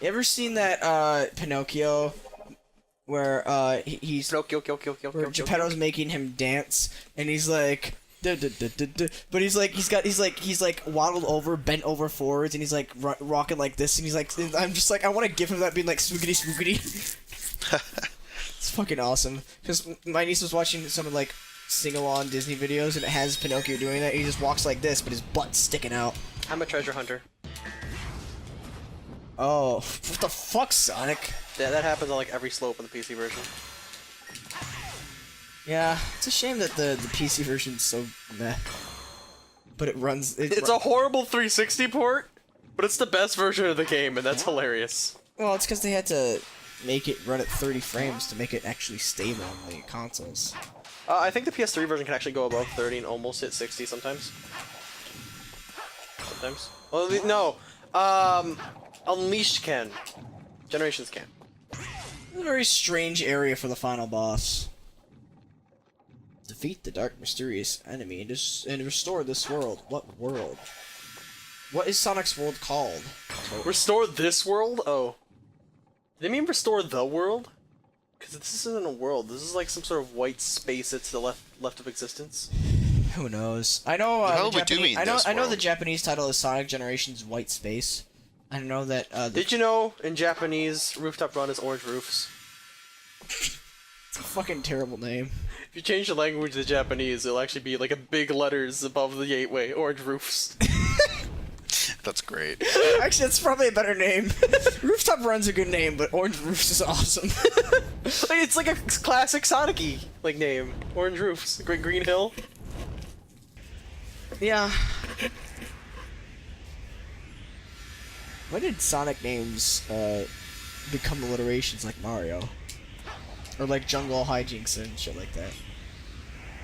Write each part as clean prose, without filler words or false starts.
You ever seen that Pinocchio where he's where Geppetto's making him dance and he's like duh, duh, duh, duh, duh. But he's like waddled over, bent over forwards, and he's like rocking like this, and he's like, I'm just like, I want to give him that being like swoogity swoogity. It's fucking awesome. Because my niece was watching some of like sing-along Disney videos, and it has Pinocchio doing that. He just walks like this, but his butt's sticking out. I'm a treasure hunter. Oh, what the fuck, Sonic? Yeah, that happens on like every slope in the PC version. Yeah, it's a shame that the PC version's so meh. But it runs. It's a horrible 360 port, but it's the best version of the game, and that's hilarious. Well, it's because they had to make it run at 30 frames to make it actually stable on the consoles. I think the PS3 version can actually go above 30 and almost hit 60 sometimes. Sometimes. Well, no. Unleashed can. Generations can. It's a very strange area for the final boss. Defeat the dark, mysterious enemy and restore this world. What world? What is Sonic's world called? Restore this world? Oh. Did they mean restore the world? Because this isn't a world. This is like some sort of white space that's the left of existence. Who knows? I know. I know the Japanese title is Sonic Generations White Space. I know that. Did you know in Japanese, Rooftop Run is Orange Roofs? It's a fucking terrible name. If you change the language to Japanese, it'll actually be like a big letters above the gateway, Orange Roofs. That's great. Actually, that's probably a better name. Rooftop Run's a good name, but Orange Roofs is awesome. It's like a classic Sonic-y like name. Orange Roofs, Green Hill. Yeah. When did Sonic names become alliterations like Mario? Or like Jungle Hijinks and shit like that?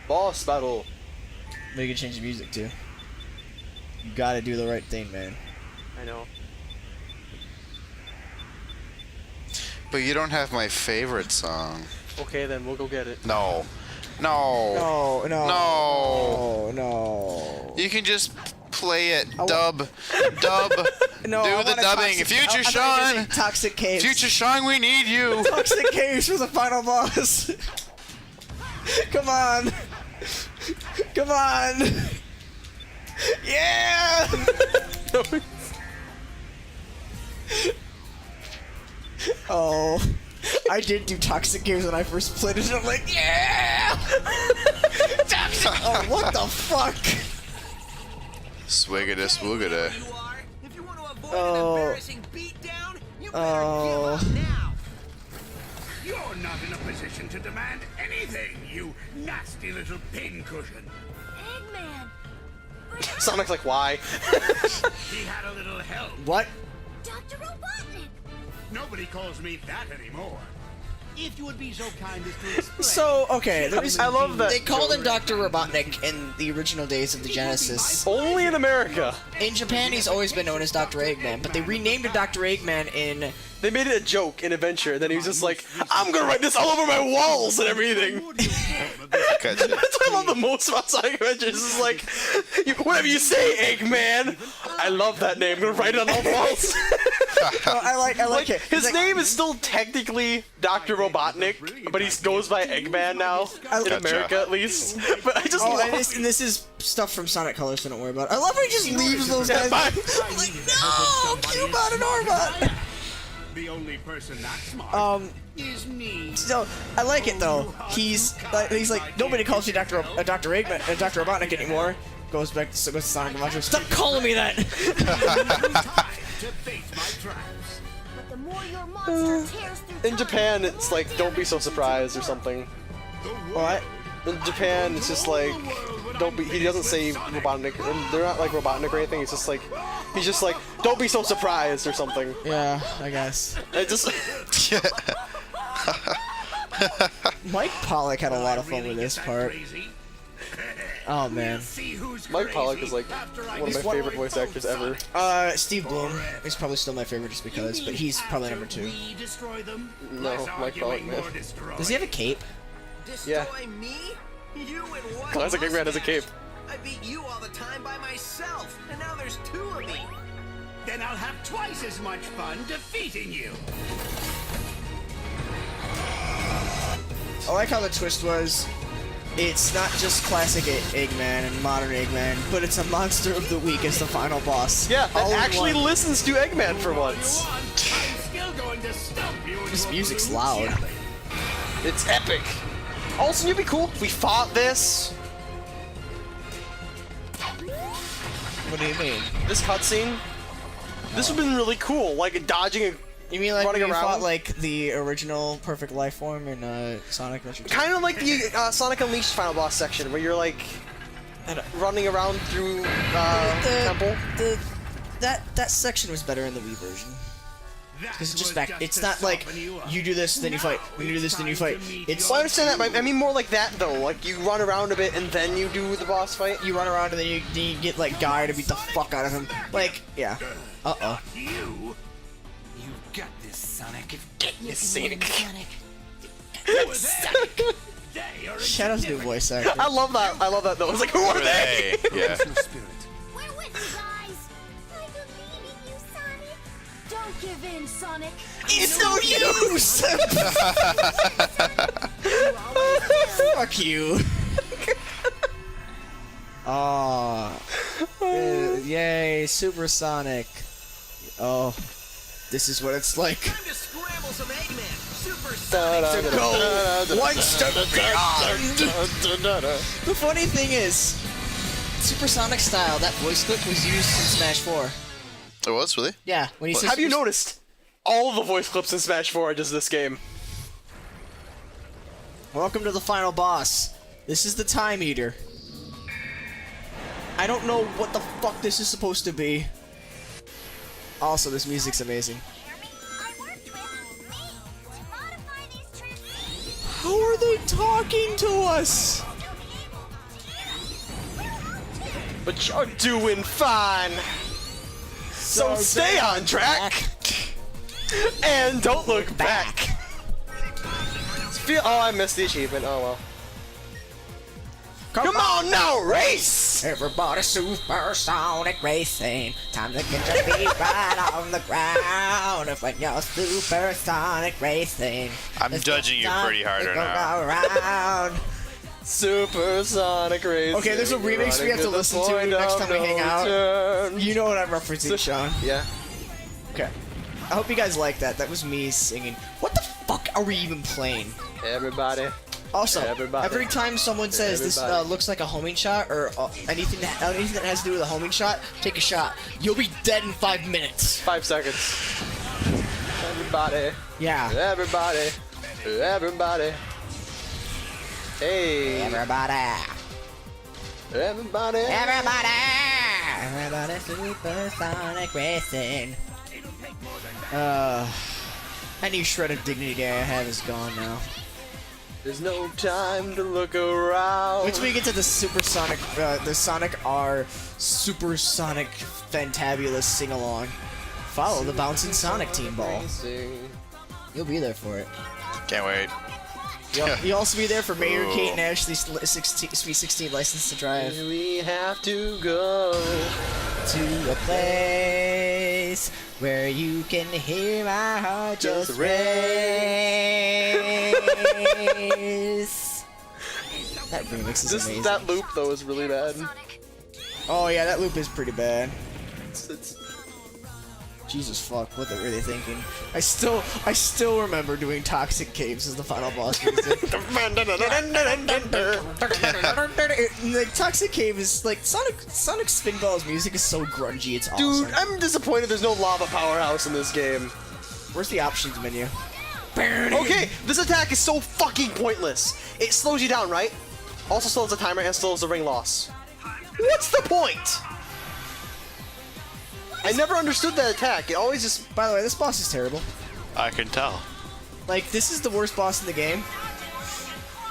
Boss battle. Maybe you can change the music too. You gotta do the right thing, man. I know. But you don't have my favorite song. Okay, then we'll go get it. No. No. No, no. No. No, no. You can just play it. No, Do the dubbing. Future Sean. Toxic Caves. Future Sean, we need you. Toxic Caves for the final boss. Come on. Come on. Yeah. Oh, I did do Toxic Caves when I first played it, and I'm like, yeah! Toxic! Oh, what the fuck? Swiggada swoogada. Oh. Oh. You're not in a position to demand anything, you nasty little pincushion. Eggman! Sonic's like, why? He had a little help. What? Dr. Robotnik! Nobody calls me that anymore. If you would be so kind as to explain. So, okay, the reason I love that. they called him Dr. Robotnik in the original days of the Genesis. Only in America. In Japan, he's always been known as Dr. Eggman, but they renamed him Dr. Eggman in... They made it a joke in Adventure, and then he was just like, I'm gonna write this all over my walls and everything. Gotcha. That's what I love the most about Sonic Adventures. Is like, whatever you say, Eggman. I love that name. I'm gonna write it on all the walls. Oh, I like it. His name is still technically Dr. Robotnik, but he goes by Eggman now, in America at least. But I just Oh, love and this is stuff from Sonic Colors, so don't worry about it. I love how he just leaves those guys. bye. I'm like, no! Cubot and Orbot! The only person that smart is me. So, I like it though. He's like, nobody calls you Dr. Eggman, Dr. Robotnik anymore. Goes back to Sonic Adventure. Stop calling me that! To face my traps. But the more your monster tears through In Japan, it's like, don't be so surprised or something. What? In Japan, it's just like, don't be. He doesn't say Robotnik, and they're not like Robotnik or anything. He's just like, don't be so surprised or something. Yeah, I guess. It just. Mike Pollock had a lot of fun with this part. Oh man. Mike Pollock is like one of my favorite voice actors ever. Steve Bloom is probably still my favorite just because, but he's probably number 2. No, Mike Pollock, man. Does he have a cape? Yeah. Me? You and what? Classic Eggman has a cape. I beat you all the time by myself, and now there's 2 of me. Then I'll have twice as much fun defeating you. I like how the twist was, it's not just classic Eggman and modern Eggman, but it's a monster of the week as the final boss. Yeah, All that in actually one. listens to Eggman for once. I'm still going to stump you. This music's loud. It's epic. Also, it'd be cool if we fought this. What do you mean? This cutscene. This would have been really cool, like dodging a. You mean like running when you around? fought like the original Perfect Life Form in Sonic Adventure 2? Kind of like the Sonic Unleashed final boss section, where you're like running around through temple. That section was better in the Wii version. Because it's just back. It's not like you do this, then you fight. You do this, then you fight. It's Well, I understand that, but I mean more like that though. Like you run around a bit and then you do the boss fight. you run around and then you get like Guy to beat the fuck out of him. Like, yeah. Uh-oh. You. You've got this, Sonic. They are Shadow's new voice actor. I love that. I love that though. It's like, who are they? Yeah. We're with you guys. I believe in you, Sonic. Don't give in, Sonic. It's no use! Fuck you. Aw. Yay, Supersonic. Oh. This is what it's like. Time to scramble some Eggman. Super To go one step beyond. The funny thing is, Supersonic style, that voice clip was used in Smash 4. It was, really? Yeah, when he says Have you Super- noticed? All of the voice clips in Smash 4 are just this game. Welcome to the final boss. This is the Time Eater. I don't know what the fuck this is supposed to be. Also, this music's amazing. I worked with me to modify these transmissions. How are they talking to us? But you're doing fine. So stay on track. And don't look back. Oh, I missed the achievement. Oh well. Come on now, race! Everybody supersonic racing. Time to get your feet right on the ground. If when you're supersonic racing. I'm judging you pretty hard right now. Around. Supersonic racing. Okay, there's a remix we have to listen to next time we hang out. You know what I'm referencing, Sean. Yeah. Okay. I hope you guys like that. That was me singing. What the fuck are we even playing? Everybody. Also, Everybody. every time someone says this Everybody. looks like a homing shot or anything that has to do with a homing shot, take a shot. You'll be dead in 5 minutes. 5 seconds. Everybody. Yeah. Everybody. Everybody. Hey. Everybody. Everybody. Everybody. Everybody supersonic racing. Any shred of dignity I have is gone now. There's no time to look around. Once we get to the supersonic, the Sonic R supersonic fantabulous sing-along, follow the bouncing Sonic team ball. You'll be there for it. Can't wait. You'll also be there for Mayor Kate and Ashley's Sweet 16 license to drive. We have to go To a place where you can hear my heart just race. That remix is amazing. That loop though is really bad. Oh yeah, that loop is pretty bad. It's Jesus fuck, what were they thinking? I still remember doing Toxic Caves as the final boss music. Like Toxic Cave is like Sonic Spinball's music is so grungy, it's awesome. Dude, I'm disappointed there's no lava powerhouse in this game. Where's the options menu? Okay, this attack is so fucking pointless. It slows you down, right? Also slows the timer and slows the ring loss. What's the point? I never understood that attack. It always just... By the way, this boss is terrible. I can tell. Like, this is the worst boss in the game.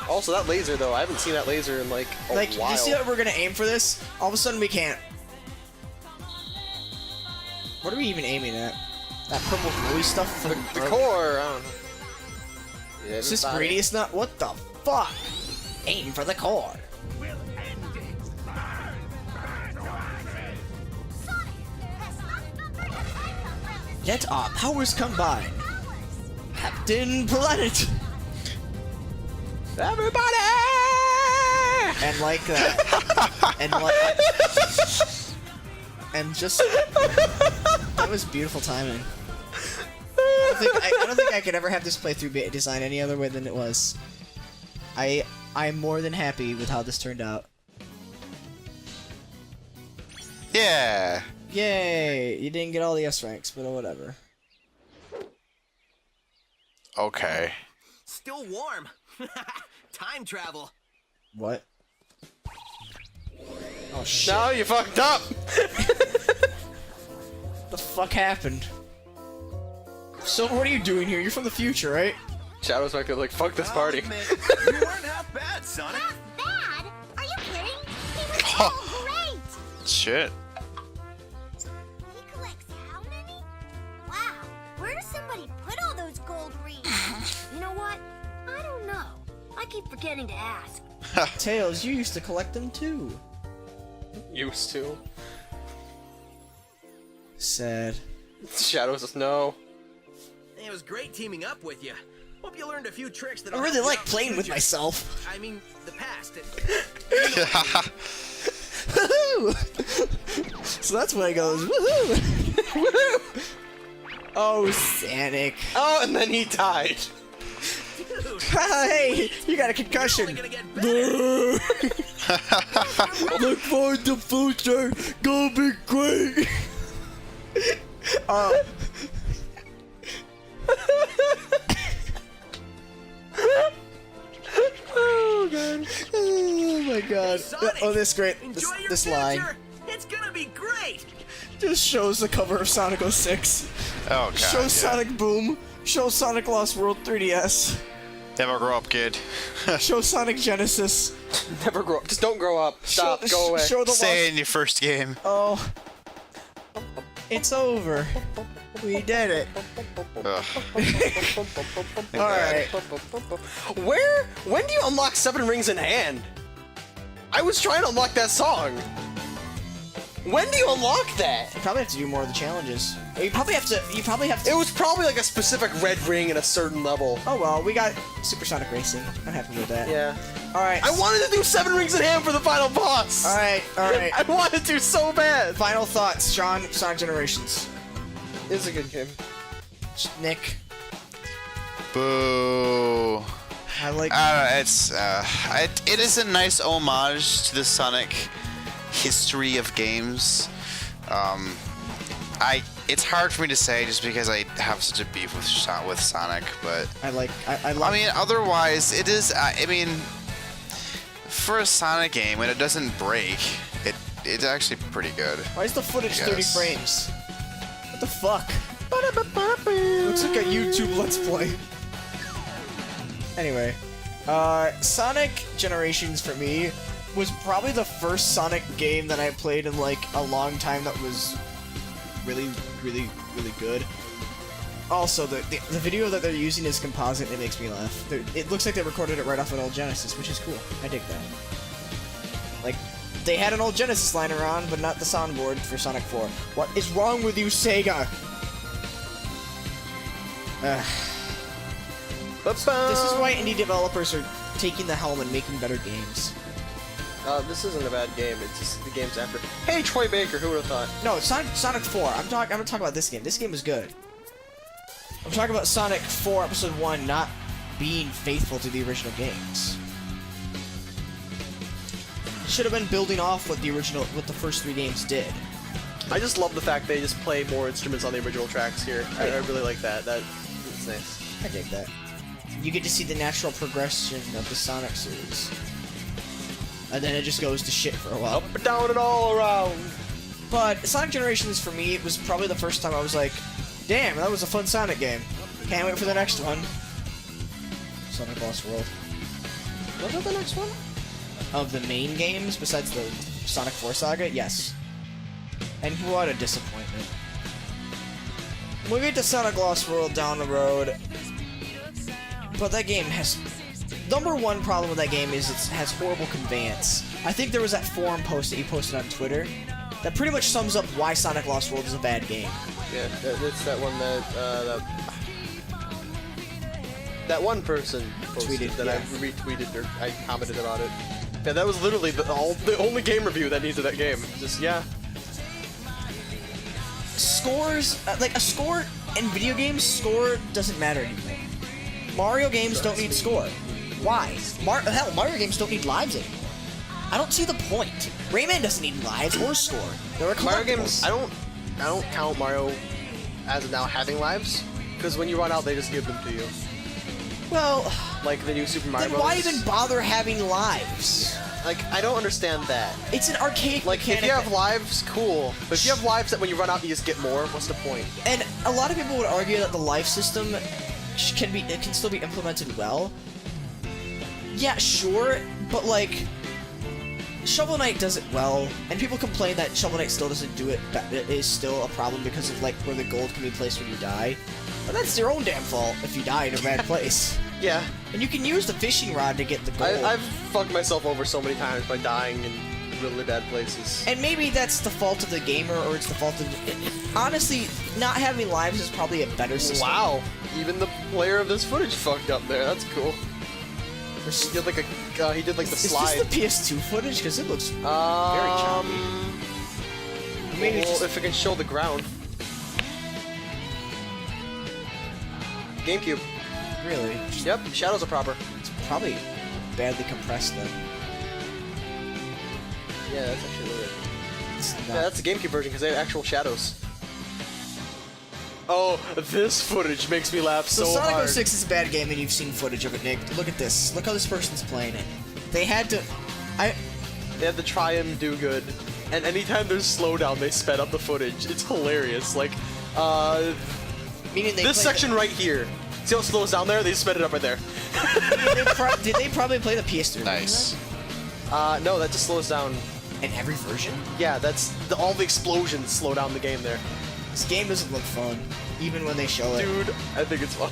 Also, that laser, though. I haven't seen that laser in, like, a Like, while. you see how we're gonna aim for this? All of a sudden we can't. What are we even aiming at? That purple glowy stuff? The core, I don't know. Yeah, Is this everybody- Gradius nut? What the fuck? Aim for the core. will end it. Sonic, that's not the Let our powers combine. Captain Planet. Everybody! And like that. And just that was beautiful timing. I don't think I could ever have this playthrough be designed any other way than it was. I'm more than happy with how this turned out. Yeah. Yay! You didn't get all the S ranks, but whatever. Okay. Still warm. Time travel. What? Oh shit! No, you fucked up. The fuck happened? So what are you doing here? You're from the future, right? Shadows might be like, fuck this party. You weren't half bad, Sonic. Half bad? Are you kidding? He was all great! Shit. He collects how many? Wow, where does somebody put all those gold rings? You know what? I don't know. I keep forgetting to ask. Tails, you used to collect them too. Used to. Sad. Shadows says no. It was great teaming up with you. Hope you learned a few tricks that I really like playing with myself. I mean, the past. Woohoo! So that's when it goes, woohoo! Woohoo! Oh, Sonic. Oh, and then he died. Dude, Hey, you got a concussion. only gonna get better. Look forward to future. Gonna be great. Oh, God. Oh my god. Sonic, Oh, this great. Enjoy your This future. line It's gonna be great. just shows the cover of Sonic 06. Oh god. Show yeah. Sonic Boom. Show Sonic Lost World 3DS. Never grow up, kid. Show Sonic Genesis. Never grow up. Just don't grow up. Stop. Go away. Show the Say Lost. it in your first game. Oh. It's over. We did it. Ugh. Alright. When do you unlock 7 rings in hand? I was trying to unlock that song. When do you unlock that? You probably have to do more of the challenges. You probably have to. It was probably like a specific red ring at a certain level. Oh well, we got Supersonic Racing. I'm happy with that. Yeah. Alright. I wanted to do 7 rings in hand for the final boss. Alright, alright. I wanted to so bad. Final thoughts, Sean. Sonic Generations. It's a good game. Nick. Boo. I like. It is a nice homage to the Sonic history of games. It's hard for me to say just because I have such a beef with Sonic, but I love. I mean, otherwise it is. I mean, for a Sonic game, when it doesn't break, it's actually pretty good. Why is the footage I 30 guess. frames? What the fuck? Looks like a YouTube Let's Play. Anyway, Sonic Generations for me was probably the first Sonic game that I played in like a long time that was really good. Also, the video that they're using is composite. It makes me laugh. It looks like they recorded it right off an old Genesis, which is cool. I dig that. Like, they had an old Genesis line around, but not the soundboard for Sonic 4. What is wrong with you, Sega? This is why indie developers are taking the helm and making better games. This isn't a bad game. It's just the game's after. Hey, Troy Baker. Who would have thought? No, it's Sonic 4. I'm gonna talk about this game. This game is good. I'm talking about Sonic 4 Episode 1 not being faithful to the original games. Should have been building off what the first 3 games did. I just love the fact they just play more instruments on the original tracks here. I really like that. That's nice. I dig that. You get to see the natural progression of the Sonic series. And then it just goes to shit for a while. Up and down and all around. But Sonic Generations for me, it was probably the first time I was like, damn, that was a fun Sonic game. Can't wait for the next one. Sonic Lost World. What about the next one? Of the main games, besides the Sonic 4 saga, yes. And what a disappointment. We'll get to Sonic Lost World down the road. But that game has... Number one problem with that game is it has horrible conveyance. I think there was that forum post that you posted on Twitter that pretty much sums up why Sonic Lost World is a bad game. Yeah, it's that one that one person posted Tweeted, that yeah. I retweeted or I commented about it. Yeah, that was literally the only game review that needed that game. Just yeah. Scores, like a score in video games, score doesn't matter anymore. Mario games don't need score. Why? Hell, Mario games don't need lives anymore. I don't see the point. Rayman doesn't need lives or score. They're a Mario collectibles. games, I don't count Mario as of now having lives, because when you run out, they just give them to you. Well, Like the new Super Mario then Bros. why even bother having lives? Like, I don't understand that. It's an arcade Like, if mechanic you have that- lives, cool. But if you have lives that when you run out, you just get more, what's the point? And a lot of people would argue that the life system can still be implemented well. Yeah, sure, but like Shovel Knight does it well, and people complain that Shovel Knight still doesn't do it. That it is still a problem because of like where the gold can be placed when you die. But that's your own damn fault if you die in a bad place. Yeah. And you can use the fishing rod to get the gold. I've fucked myself over so many times by dying in really bad places. And maybe that's the fault of the gamer, or it's the fault of... Honestly, not having lives is probably a better system. Wow. Even the player of this footage fucked up there. That's cool. He did like the slide. Is this the PS2 footage? Because it looks very choppy. Maybe well, it's just... if it can show the ground. GameCube. Really? Yep, shadows are proper. It's probably badly compressed then. Yeah, that's actually really good. It's not... Yeah, that's the GameCube version because they have actual shadows. Oh, this footage makes me laugh so Sonic hard. 06 is a bad game, and you've seen footage of it, Nick. Look at this. Look how this person's playing it. They had to... They had to try and do good. And anytime there's slowdown, they sped up the footage. It's hilarious. Like, Meaning they this played section right here. See how it slows down there? They sped it up right there. Did they probably play the PS3 version Nice. No, that just slows down. in every version? Yeah, that's all the explosions slow down the game there. This game doesn't look fun, even when they show it. Dude, I think it's fun.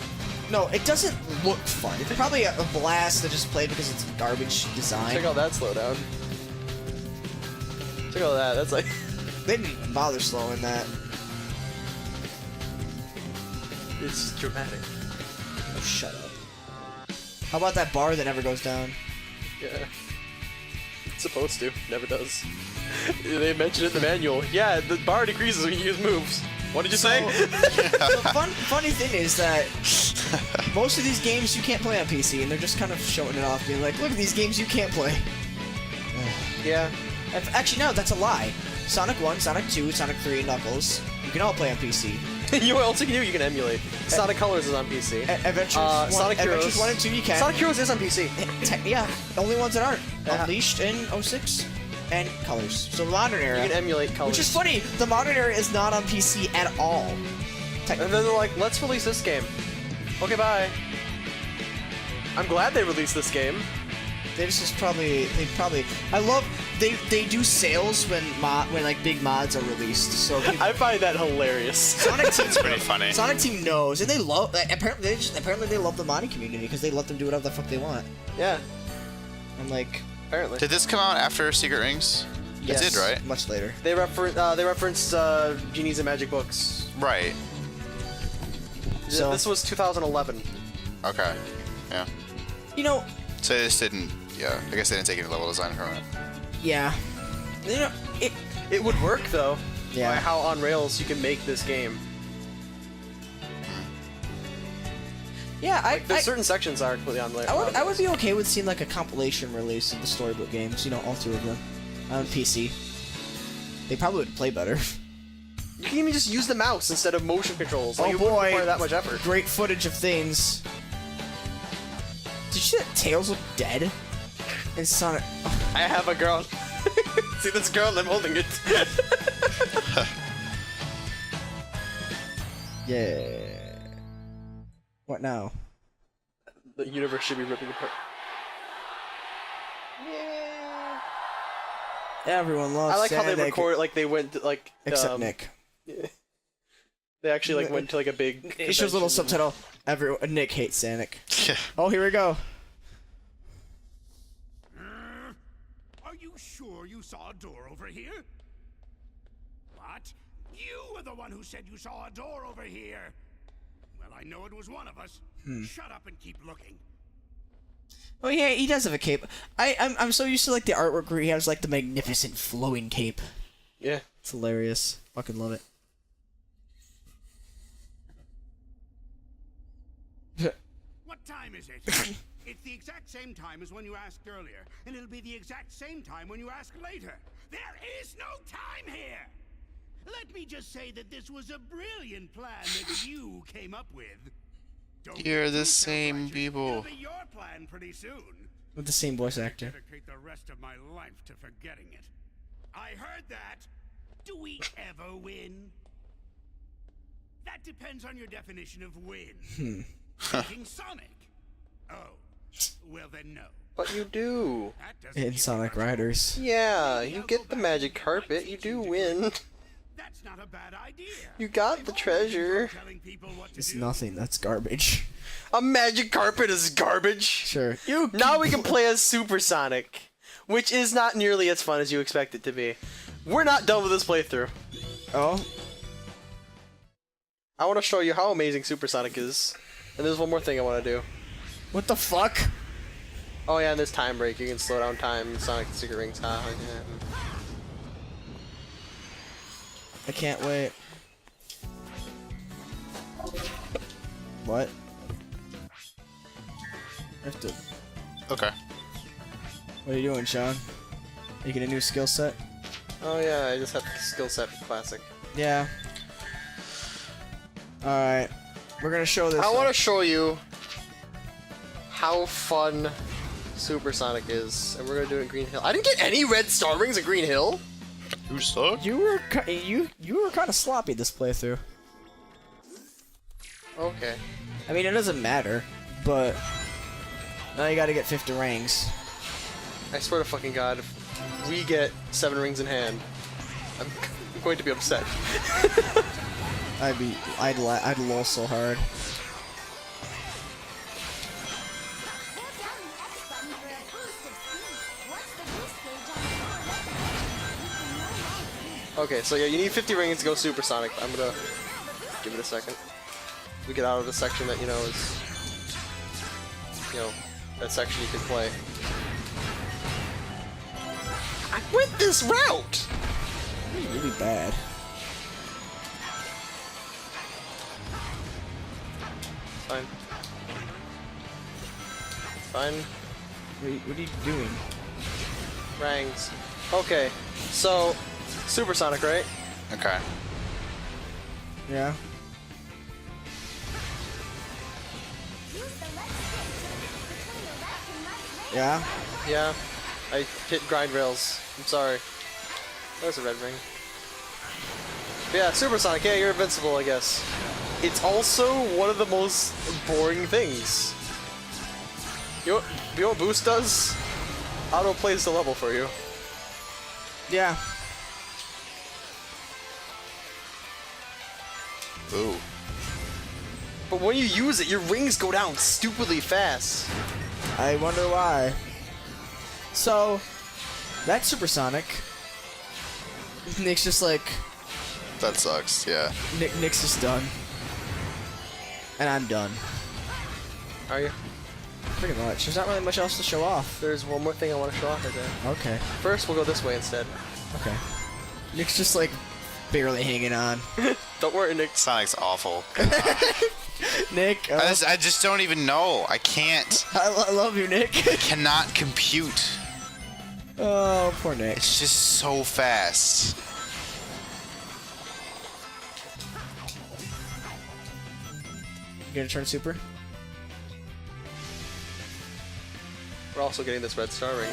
No, it doesn't look fun. It's probably a blast to just play because it's garbage design. Check out that slowdown. Check out that. That's like. They didn't even bother slowing that. It's dramatic. Oh, shut up. How about that bar that never goes down? Yeah. It's supposed to. Never does. They mention it in the manual. Yeah, the bar decreases when you use moves. What did you say? The funny thing is that most of these games you can't play on PC, and they're just kind of showing it off, being like, look at these games you can't play. Yeah. Actually, no, that's a lie. Sonic 1, Sonic 2, Sonic 3, and Knuckles, you can all play on PC. You know what else you can do? You can emulate. Sonic Colors is on PC. Adventures, Sonic Adventures Heroes. 1 and 2 you can. Sonic Heroes is on PC. Yeah, the only ones that aren't. Yeah. Unleashed in 06, and Colors. So the modern era. You can emulate Colors. Which is funny, the modern era is not on PC at all. And then they're like, let's release this game. Okay, bye. I'm glad they released this game. They probably. I love they do sales when like big mods are released. So people, I find that hilarious. Sonic Team Pretty funny. Sonic Team knows, and they love. Apparently they love the modding community because they let them do whatever the fuck they want. Yeah, I'm like, apparently. Did this come out after Secret Rings? yes, It did, right? Much later. They referenced Genies and Magic books. Right. So This was 2011. Okay. Yeah. you know, So they just didn't. Yeah. I guess they didn't take any level design from it. yeah, you know It would work though. Yeah. By how on rails you can make this game. yeah. There's certain sections that are completely on rails. I would be okay with seeing like a compilation release of the storybook games. You know, all two of them on PC. They probably would play better. You can even just use the mouse instead of motion controls. Like, Oh it wouldn't boy. require that much effort. Great footage of things. Did you see that Tails look dead? And Sonic. I have a girl. See this girl? I'm holding it. Yeah. What now? The universe should be ripping apart. Yeah. Everyone loves I like how they Sonic, record. Like they went to, like except Nick. They actually like went to like a big. It shows a little convention. subtitle. Nick hates Sonic. Oh, here we go. Are you sure you saw a door over here? What? You were the one who said you saw a door over here. Well, I know it was one of us. Shut up and keep looking. Oh yeah, he does have a cape. I'm so used to like the artwork where he has like the magnificent flowing cape. Yeah. It's hilarious. Fucking love it. What time is it? It's the exact same time as when you asked earlier, and it'll be the exact same time when you ask later. There is no time here! Let me just say that this was a brilliant plan that you came up with. Don't You're get the too same self-righteous. people. It'll be your plan pretty soon. With the same voice actor. Dedicate the rest of my life to forgetting it. I heard that. Do we ever win? That depends on your definition of win. Beating Sonic. Oh, well then no. But you do. That doesn't In give Sonic you much Riders. Yeah, you get the magic carpet. You do win. That's not a bad idea. You got the treasure. Telling people what to It's do. nothing. That's garbage. A magic carpet is garbage. Sure. Now we can play as Supersonic, which is not nearly as fun as you expect it to be. We're not done with this playthrough. Oh. I want to show you how amazing Supersonic is. And there's one more thing I want to do. What the fuck? Oh yeah, and there's time break. You can slow down time in Sonic the Secret Rings. Ha, yeah. I can't wait. What? I have to. Okay. What are you doing, Sean? Making a new skill set? Oh yeah, I just have the skill set for classic. Yeah. Alright. We're gonna show this. I want to show you how fun Supersonic is, and we're gonna do it in Green Hill. I didn't get any red star rings at Green Hill. You suck. You were you were kind of sloppy this playthrough. Okay. I mean, it doesn't matter, but now you gotta get 50 rings. I swear to fucking God, if we get 7 rings in hand, I'm going to be upset. I'd lol so hard. Hold down the X button for a boost of speed. Once the boost gauge on the lower left is you can no longer Okay, so yeah, you need 50 rings to go Supersonic. I'm gonna give it a second. We get out of the section that, you know, is, you know, that section you can play. I went this route! Really bad. Fine. Fine. What are you doing? Rangs. Okay, so, Supersonic, right? Okay. Yeah. use the left stick between the left and right leg. Yeah. Yeah. I hit grind rails. I'm sorry. There's a red ring. But yeah, Supersonic, yeah, you're invincible, I guess. It's also one of the most boring things. You know what Boost does? Auto plays the level for you. Yeah. Ooh. But when you use it, your rings go down stupidly fast. I wonder why. So, that's Supersonic. Nick's just like, That sucks. Yeah. Nick's just done. And I'm done. Are you? Pretty much. There's not really much else to show off. There's one more thing I want to show off right there. Okay. First, we'll go this way instead. Okay. Nick's just like barely hanging on. Don't worry, Nick. Sonic's awful. Nick, I just don't even know. I can't. I love you, Nick. Cannot compute. Oh, poor Nick. It's just so fast. You gonna turn super? We're also getting this red star ring.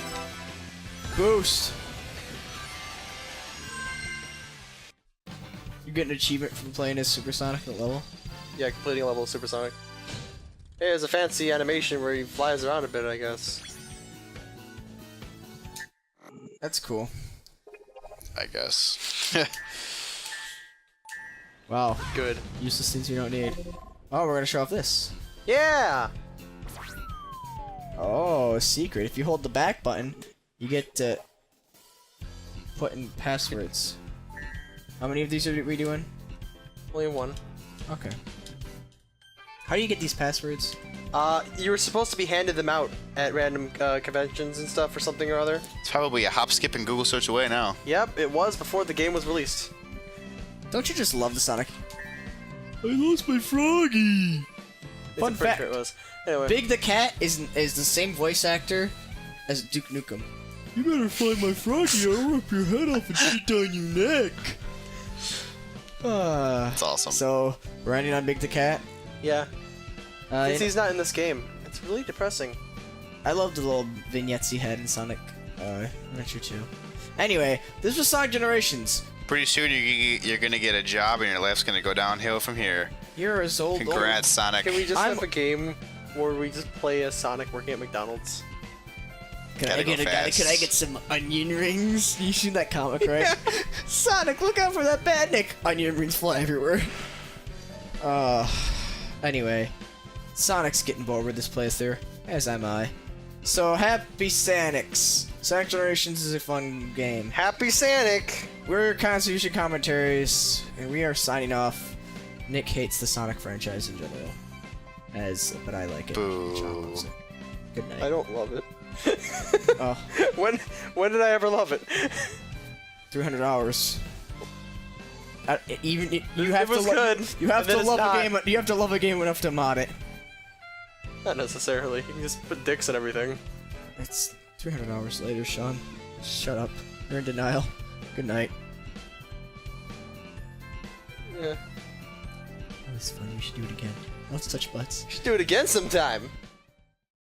Boost. You get an achievement from playing as Supersonic at level. Yeah, completing a level of Supersonic. Hey, there's a fancy animation where he flies around a bit, I guess. That's cool. I guess. Wow. Good. Useless things you don't need. Oh, we're gonna show off this. Yeah! Oh, a secret. If you hold the back button, you get to put in passwords. How many of these are we doing? Only one. Okay. How do you get these passwords? You were supposed to be handed them out at random conventions and stuff or something or other. It's probably a hop, skip, and Google search away now. Yep, it was before the game was released. Don't you just love the Sonic? I lost my Froggy! Fun I'm pretty fact, sure it was. Anyway. Big the Cat is the same voice actor as Duke Nukem. You better find my Froggy or I'll rip your head off and shit down your neck. That's awesome. So, we're ending on Big the Cat. Yeah. Since You he's not in this game. It's really depressing. I love the little vignettes he had in Sonic Adventure 2. Anyway, this was Sonic Generations. Pretty soon you're gonna get a job and your life's gonna go downhill from here. You're as old. Congrats, Sonic. Can we just I'm- have a game where we just play as Sonic working at McDonald's? Could Gotta I get go a guy? fast. Could I get some onion rings? You seen that comic, right? Sonic, look out for that badnik! Onion rings fly everywhere. Anyway, Sonic's getting bored with this playthrough, as am I. So happy Sonics! Sonic Generations is a fun game. Happy Sonic! We're Constitution Commentaries, and we are signing off. Nick hates the Sonic franchise in general, but I like it. Boo. John loves it. Good night. I don't love it. Oh. When did I ever love it? 300 hours. You It have was to good, You have and then to it's love not. a game. You have to love a game enough to mod it. Not necessarily. You can just put dicks and everything. It's 300 hours later, Sean. Shut up. You're in denial. Good night. Yeah. That was fun. We should do it again. Let's touch butts. Should do it again sometime.